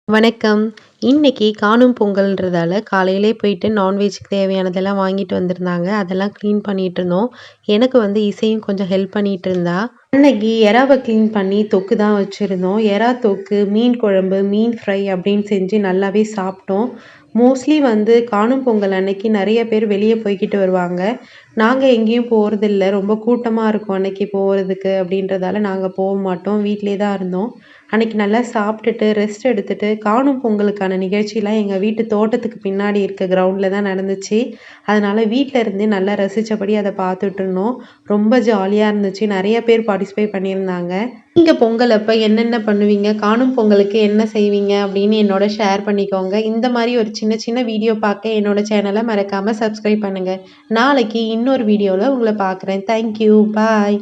வணக்கம். இன்னைக்கு காணும் பொங்கல்ன்றதால காலையிலே போயிட்டு நான்வெஜ்க்கு தேவையானதெல்லாம் வாங்கிட்டு வந்திருந்தாங்க. அதெல்லாம் கிளீன் பண்ணிட்டு இருந்தோம். எனக்கு இசையும் கொஞ்சம் ஹெல்ப் பண்ணிட்டு இருந்தா. அன்னைக்கு எறாவ கிளீன் பண்ணி தொக்கு தான் வச்சிருந்தோம். எறா தொக்கு, மீன் குழம்பு, மீன் ஃப்ரை அப்படின்னு செஞ்சு நல்லாவே சாப்பிட்டோம். மோஸ்ட்லி காணும் பொங்கல் அன்னைக்கு நெறைய பேர் வெளிய போய்க்கிட்டு வருவாங்க. நாங்க எங்கேயும் போறதில்ல. ரொம்ப கூட்டமா இருக்கும் அன்னைக்கு போறதுக்கு அப்படின்றதால நாங்க மாட்டோம். வீட்லயே தான் இருந்தோம். அன்னைக்கு நல்லா சாப்பிட்டுட்டு, ரெஸ்ட் எடுத்துட்டு, காணும் பொங்கலுக்கான நிகழ்ச்சிலாம் எங்க வீட்டு தோட்டத்துக்கு பின்னாடி இருக்க கிரவுண்ட்ல தான் நடந்துச்சு. அதனால வீட்ல இருந்தே நல்லா ரசிச்சபடி அத பார்த்துட்டுருந்தோம். ரொம்ப ஜாலியா இருந்துச்சு. நெறைய பேர் பார்ட்டிசிபேட் பண்ணியிருந்தாங்க. நீங்க பொங்கல் அப்ப என்னென்ன பண்ணுவீங்க? காணும் பொங்கலுக்கு என்ன செய்வீங்க? அப்படின்னு என்னோட ஷேர் பண்ணிக்கோங்க. இந்த மாரி ஒரு சின்ன சின்ன வீடியோ பார்க்க என்னோட சேனல மறக்காம சப்ஸ்கிரைப் பண்ணுங்க. நாளைக்கு இன்னொரு வீடியோல உங்கள பார்க்குறேன். Thank you. பாய்.